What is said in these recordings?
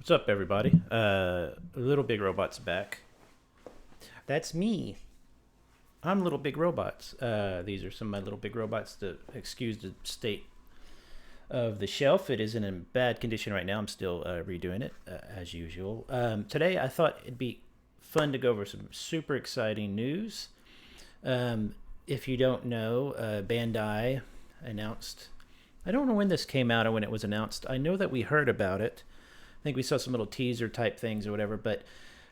What's up, everybody? Little Big Robot's back. That's me. I'm Little Big Robots. These are some of my Little Big Robots. To excuse the state of the shelf, it is in bad condition right now. I'm still redoing it as usual. Today, I thought it'd be fun to go over some super exciting news. If you don't know, Bandai announced. I don't know when this came out or when it was announced. I know that we heard about it. I think we saw some little teaser type things or whatever, but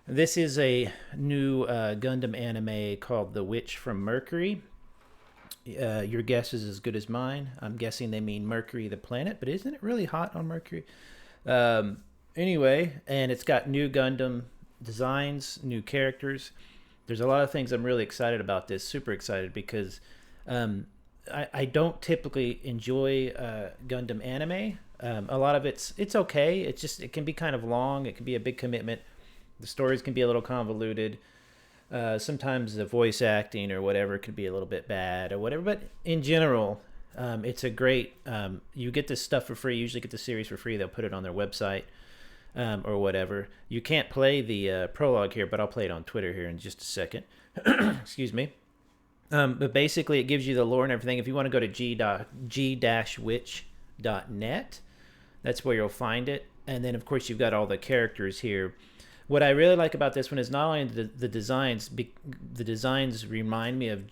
this is a new Gundam anime called The Witch from Mercury. Your guess is as good as mine. I'm guessing they mean Mercury the planet, but isn't it really hot on Mercury? Anyway, and it's got new Gundam designs, new characters. There's a lot of things I'm really excited about this, super excited, because I don't typically enjoy Gundam anime. A lot of it's okay. It's just it can be kind of long. It can be a big commitment. The stories can be a little convoluted. Sometimes the voice acting or whatever could be a little bit bad or whatever. But in general, it's a great. You get this stuff for free. You usually get the series for free. They'll put it on their website or whatever. You can't play the prologue here, but I'll play it on Twitter here in just a second. Excuse me. But basically, it gives you the lore and everything. If you want to go to g-witch.net, that's where you'll find it. And then, of course, you've got all the characters here. What I really like about this one is not only the designs. The designs remind me of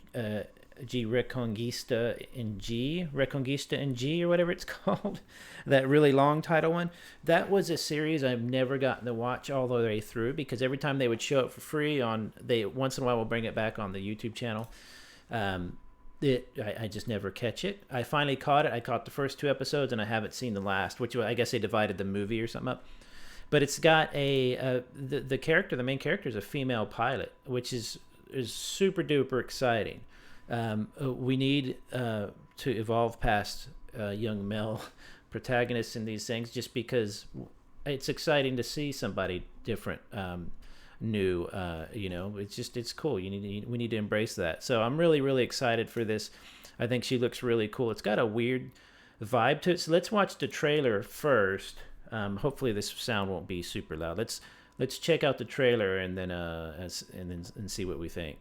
Reconquista in G, or whatever it's called. That really long title one. That was a series I've never gotten to watch all the way through, because every time they would show it for free they once in a while will bring it back on the YouTube channel. I just never catch it. I finally caught it. I caught the first 2 episodes, and I haven't seen the last, which I guess they divided the movie or something up. But it's got the main character is a female pilot, which is super duper exciting. We need to evolve past young male protagonists in these things, just because it's exciting to see somebody different, new. It's cool. We need to embrace that. So I'm really, really excited for this. I think she looks really cool. It's got a weird vibe to it. So let's watch the trailer first. Hopefully this sound won't be super loud. Let's check out the trailer and then see what we think.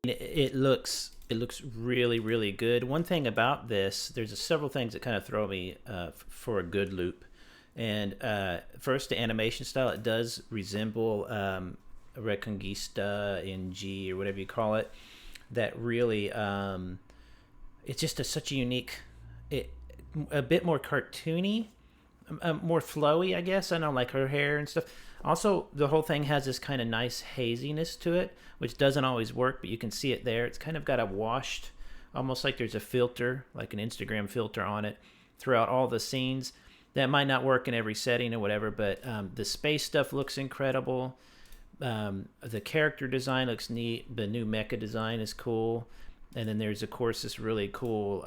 It looks really, really good. One thing about this, there's several things that kind of throw me for a good loop. And first, the animation style, it does resemble Reconquista in G, or whatever you call it. That really, it's just such a unique, a bit more cartoony, more flowy, I guess. I know, like her hair and stuff. Also, the whole thing has this kind of nice haziness to it, which doesn't always work, but you can see it there. It's kind of got a washed, almost like there's a filter, like an Instagram filter on it throughout all the scenes. That might not work in every setting or whatever, but the space stuff looks incredible. The character design looks neat. The new mecha design is cool. And then there's, of course, this really cool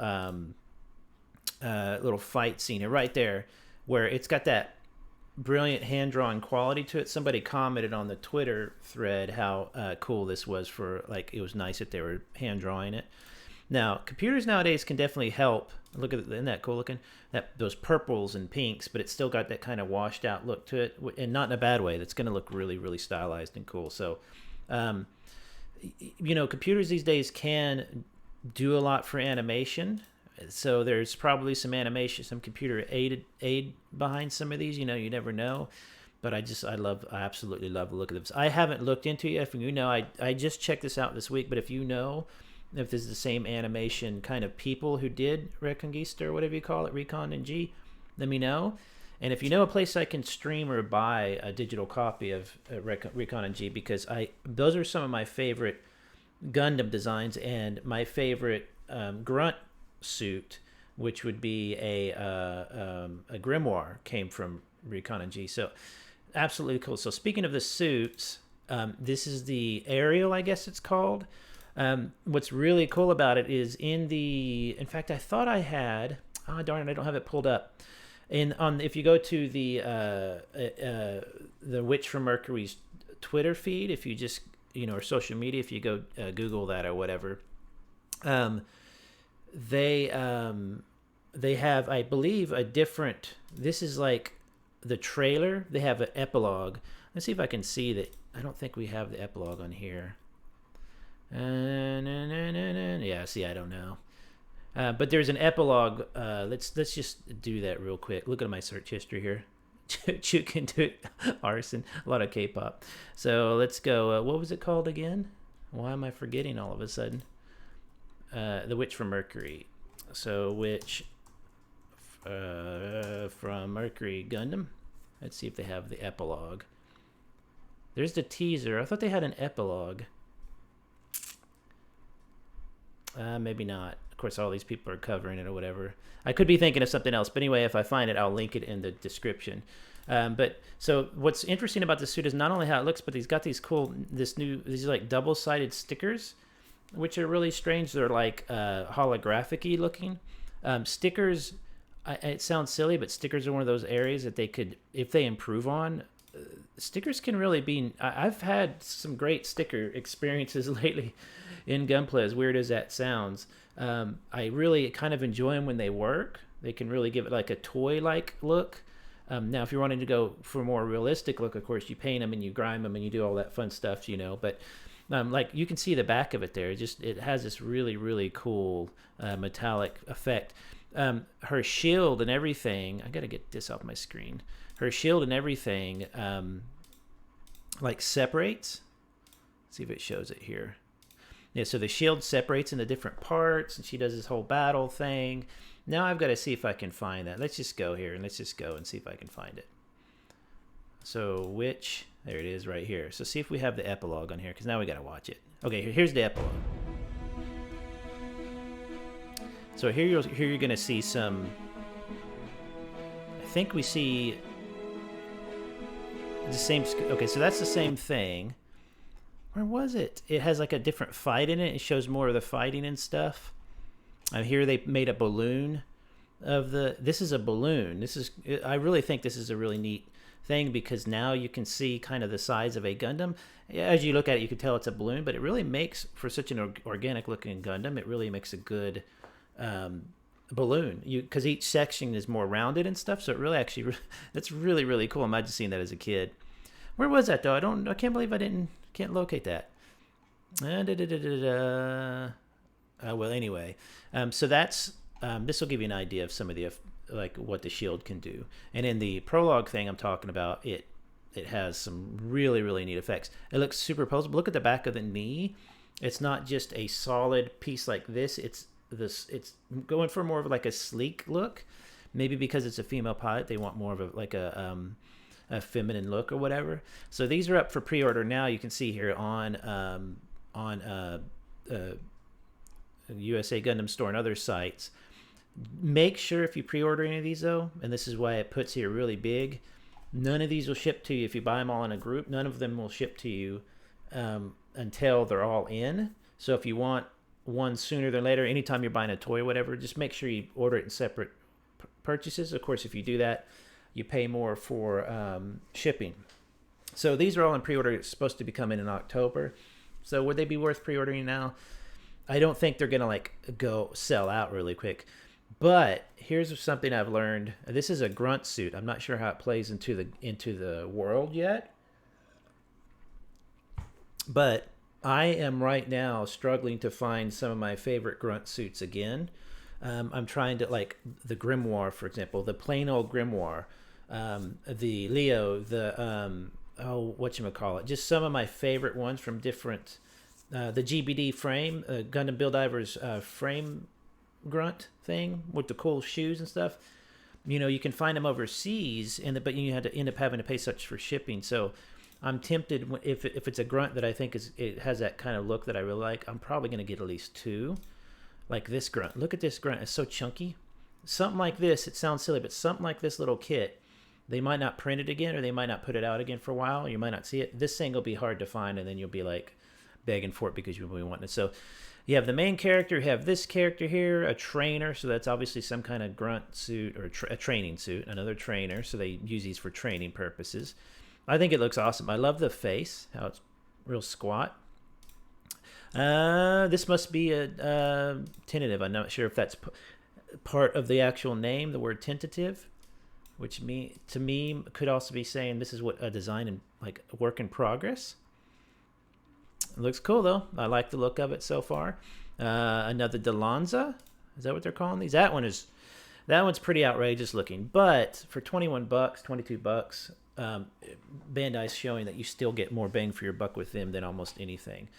little fight scene right there, where it's got that brilliant hand-drawn quality to it. Somebody commented on the Twitter thread how cool this was, for like, it was nice that they were hand-drawing it. Now, computers nowadays can definitely help. Look at it, isn't that cool looking? Those purples and pinks, but it's still got that kind of washed out look to it, and not in a bad way. That's going to look really, really stylized and cool. So, computers these days can do a lot for animation. So there's probably some animation, some computer aid behind some of these. You never know. But I absolutely love the look of this. I haven't looked into it. If you know, I just checked this out this week. But if you know if this is the same animation kind of people who did Reconquista or whatever you call it, Recon and G, let me know. And if you know a place I can stream or buy a digital copy of Recon and G, because those are some of my favorite Gundam designs, and my favorite grunt suit, which would be a grimoire, came from Recon and G. So absolutely cool. So speaking of the suits, this is the Aerial, I guess it's called. What's really cool about it is in fact, I thought I had, oh darn it, I don't have it pulled up. If you go to the Witch from Mercury's Twitter feed, if you just, or social media, if you go Google that or whatever, they have, I believe, a different, this is like the trailer. They have an epilogue. Let's see if I can see that. I don't think we have the epilogue on here. Yeah, see, I don't know. But there's an epilogue. Let's just do that real quick. Look at my search history here. You can do it. Arson. A lot of K-pop. So let's go. What was it called again? Why am I forgetting all of a sudden? The Witch from Mercury. So Witch from Mercury Gundam. Let's see if they have the epilogue. There's the teaser. I thought they had an epilogue. Maybe not. Of course, all these people are covering it or whatever. I could be thinking of something else, but anyway, if I find it, I'll link it in the description. But so what's interesting about the suit is not only how it looks, but he's got these these like double-sided stickers, which are really strange. They're like holographic-y looking. Stickers, it sounds silly, but stickers are one of those areas that they could, if they improve on, stickers can really be. I've had some great sticker experiences lately in Gunpla, as weird as that sounds. I really kind of enjoy them when they work. They can really give it like a toy-like look. Now, if you're wanting to go for a more realistic look, of course, you paint them and you grime them and you do all that fun stuff, But like you can see the back of it there. It has this really, really cool metallic effect. Her shield and everything. I got to get this off my screen. Her shield and everything like separates. Let's see if it shows it here. Yeah, so the shield separates into different parts, and she does this whole battle thing. Now I've got to see if I can find that. Let's just go here, and let's just go and see if I can find it. So there it is right here. So see if we have the epilogue on here, because now we got to watch it. Okay, here's the epilogue. So here you're going to see some, I think we see the same, okay, so that's the same thing. Where was it? It has like a different fight in it. It shows more of the fighting and stuff. Here they made a balloon of this is a balloon. I really think this is a really neat thing, because now you can see kind of the size of a Gundam. As you look at it, you can tell it's a balloon, but it really makes, for such an organic looking Gundam, it really makes a good balloon. Because each section is more rounded and stuff, so it really actually, that's really, really cool. Imagine seeing that as a kid. Where was that though? I can't believe can't locate that. Well, anyway, so that's this will give you an idea of some of the like what the shield can do. And in the prologue thing I'm talking about, it has some really, really neat effects. It looks superposable. Look at the back of the knee. It's not just a solid piece like this. It's going for more of like a sleek look. Maybe because it's a female pilot, they want more of a feminine look or whatever. So these are up for pre-order now. You can see here on USA Gundam Store and other sites. Make sure if you pre-order any of these though, and this is why it puts here really big, none of these will ship to you if you buy them all in a group. None of them will ship to you until they're all in. So if you want one sooner than later, anytime you're buying a toy or whatever, just make sure you order it in separate purchases. Of course, if you do that, you pay more for shipping. So these are all in pre-order. It's supposed to be coming in October. So would they be worth pre-ordering now? I don't think they're going to like go sell out really quick. But here's something I've learned. This is a grunt suit. I'm not sure how it plays into the world yet. But I am right now struggling to find some of my favorite grunt suits again. I'm trying to, like the grimoire, for example, the plain old grimoire, the Leo, the whatchamacallit, just some of my favorite ones from different the GBD frame, Gundam Build Divers frame grunt thing with the cool shoes and stuff. You know, you can find them overseas, but you had to end up having to pay such for shipping. So I'm tempted, if it's a grunt that I think it has that kind of look that I really like, I'm probably going to get at least 2. Like this grunt. Look at this grunt. It's so chunky. Something like this, it sounds silly, but something like this little kit, they might not print it again, or they might not put it out again for a while. You might not see it. This thing will be hard to find, and then you'll be like begging for it because you'll be wanting it. So you have the main character, you have this character here, a trainer, so that's obviously some kind of grunt suit or a training suit, another trainer, so they use these for training purposes. I think it looks awesome. I love the face, how it's real squat. This must be a tentative. I'm not sure if that's part of the actual name, the word tentative, which to me could also be saying this is what a design and like a work in progress. It looks cool though. I like the look of it so far. Another Delanza, is that what they're calling these? That one's pretty outrageous looking, but for $21, $22, Bandai's showing that you still get more bang for your buck with them than almost anything.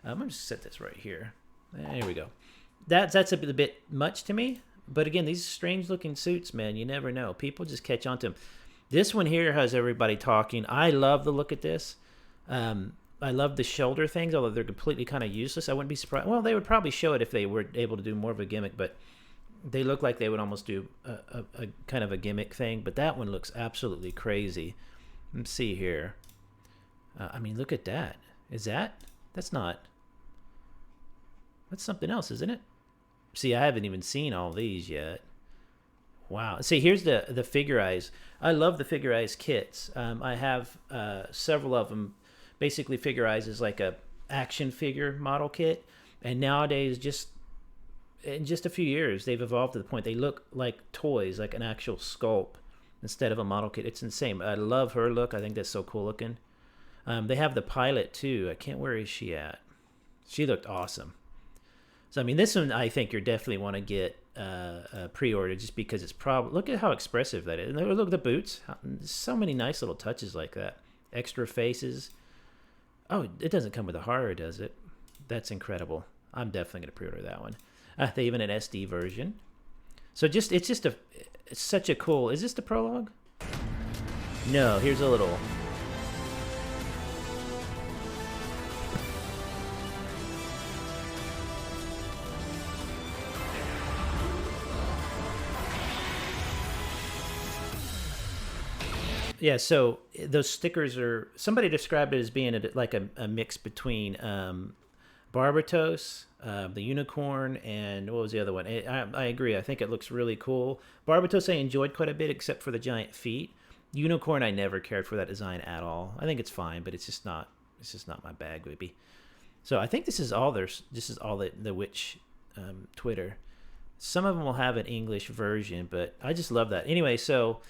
I'm gonna just set this right here. There we go. That's a bit much to me, but again, these strange looking suits, man, you never know. People just catch on to them. This one here has everybody talking. I love the look at this. I love the shoulder things, although they're completely kind of useless. I wouldn't be surprised. Well, they would probably show it if they were able to do more of a gimmick, but they look like they would almost do a kind of a gimmick thing. But that one looks absolutely crazy. Let's see here. I mean, look at that. That's something else, isn't it? See, I haven't even seen all these yet. Wow. See, here's the figure eyes. I love the figure eyes kits. I have several of them. Basically, figure eyes is like a action figure model kit, and nowadays, in just a few years, they've evolved to the point they look like toys, like an actual sculpt instead of a model kit. It's insane. I love her look. I think that's so cool looking. They have the pilot too. Where is she at? She looked awesome. So I mean, this one I think you definitely want to get pre-ordered just because it's probably, look at how expressive that is. And look at the boots. So many nice little touches like that. Extra faces. Oh, it doesn't come with a horror, does it? That's incredible. I'm definitely going to pre-order that one. They even an SD version. So it's such a cool. Is this the prologue? No, here's a little. Yeah, so those stickers are, somebody described it as being like a mix between Barbatos, the unicorn, and what was the other one? I agree. I think it looks really cool. Barbatos I enjoyed quite a bit, except for the giant feet. Unicorn I never cared for that design at all. I think it's fine, but it's just not my bag, maybe. So I think this is all the Witch Twitter. Some of them will have an English version, but I just love that. Anyway, so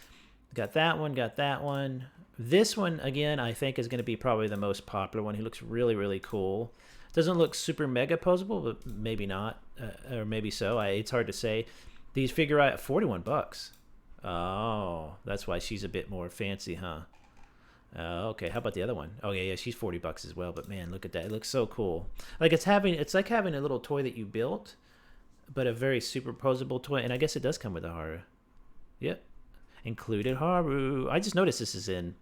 got that one. This one, again, I think is going to be probably the most popular one. He looks really, really cool. Doesn't look super mega posable, but maybe not, or maybe so. It's hard to say. These figure out at $41. Oh, that's why she's a bit more fancy, huh? Okay, how about the other one? Oh yeah, she's $40 as well. But man, look at that. It looks so cool. Like it's like having a little toy that you built, but a very superposable toy. And I guess it does come with a Haru. Yep. Included Haru. I just noticed this is in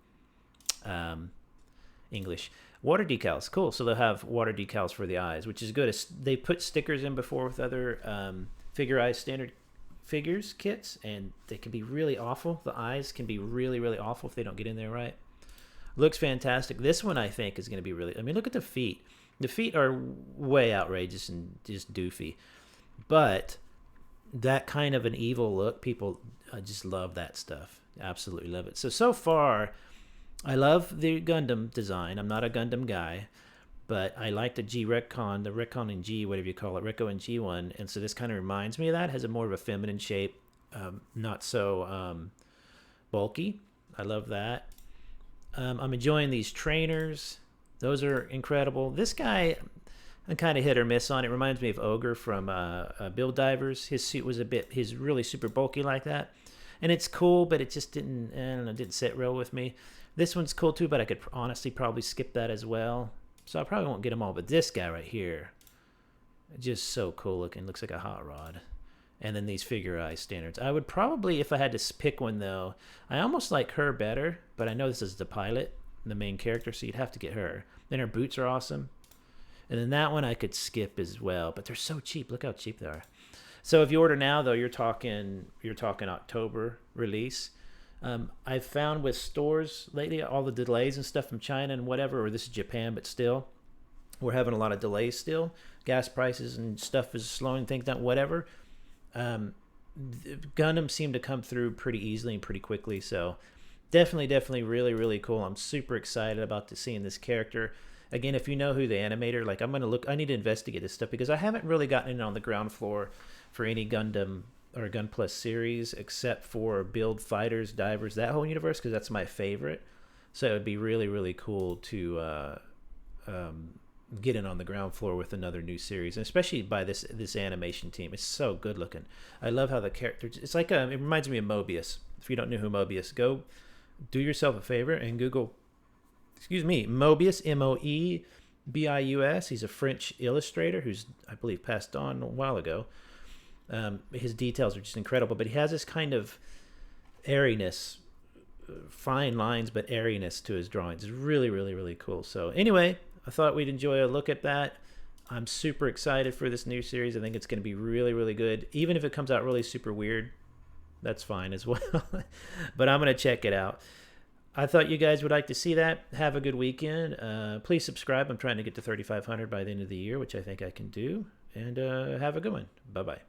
English. Water decals, cool. So they'll have water decals for the eyes, which is good. They put stickers in before with other figure eyes standard figures kits, and they can be really awful. The eyes can be really, really awful if they don't get in there right. Looks fantastic. This one I think is going to be really. I mean, look at the feet. The feet are way outrageous and just doofy, but that kind of an evil look, people just love that stuff. Absolutely love it. So far, I love the Gundam design. I'm not a Gundam guy, but I like the G-Recon, the Recon and G, whatever you call it, Recco and G one. And so this kind of reminds me of that. Has a more of a feminine shape, not so bulky. I love that. I'm enjoying these trainers. Those are incredible. This guy, I'm kind of hit or miss on. It reminds me of Ogre from Build Divers. His suit was he's really super bulky like that. And it's cool, but it just didn't sit real with me. This one's cool too, but I could honestly probably skip that as well. So I probably won't get them all, but this guy right here, just so cool looking. Looks like a hot rod. And then these figure eye standards. I would probably, if I had to pick one though, I almost like her better, but I know this is the pilot, the main character, so you'd have to get her. Then her boots are awesome. And then that one I could skip as well, but they're so cheap. Look how cheap they are. So if you order now though, you're talking October release. I've found with stores lately, all the delays and stuff from China and whatever, or this is Japan, but still, we're having a lot of delays still. Gas prices and stuff is slowing things down, whatever. Gundam seem to come through pretty easily and pretty quickly, so definitely really, really cool. I'm super excited about seeing this character. Again, if you know who the animator, like, I need to investigate this stuff because I haven't really gotten in on the ground floor for any Gundam or Gun Plus series except for Build Fighters, Divers, that whole universe, because that's my favorite. So it would be really, really cool to get in on the ground floor with another new series, and especially by this animation team. It's so good looking. I love how the characters, it's like it reminds me of Mobius. If you don't know who Mobius, go do yourself a favor and Google, Mobius, Moebius. He's a French illustrator who's, I believe, passed on a while ago. His details are just incredible, but he has this kind of airiness, fine lines, but airiness to his drawings. It's really, really, really cool. So anyway, I thought we'd enjoy a look at that. I'm super excited for this new series. I think it's going to be really, really good. Even if it comes out really super weird, that's fine as well. But I'm going to check it out. I thought you guys would like to see that. Have a good weekend. Please subscribe. I'm trying to get to 3,500 by the end of the year, which I think I can do. And have a good one. Bye-bye.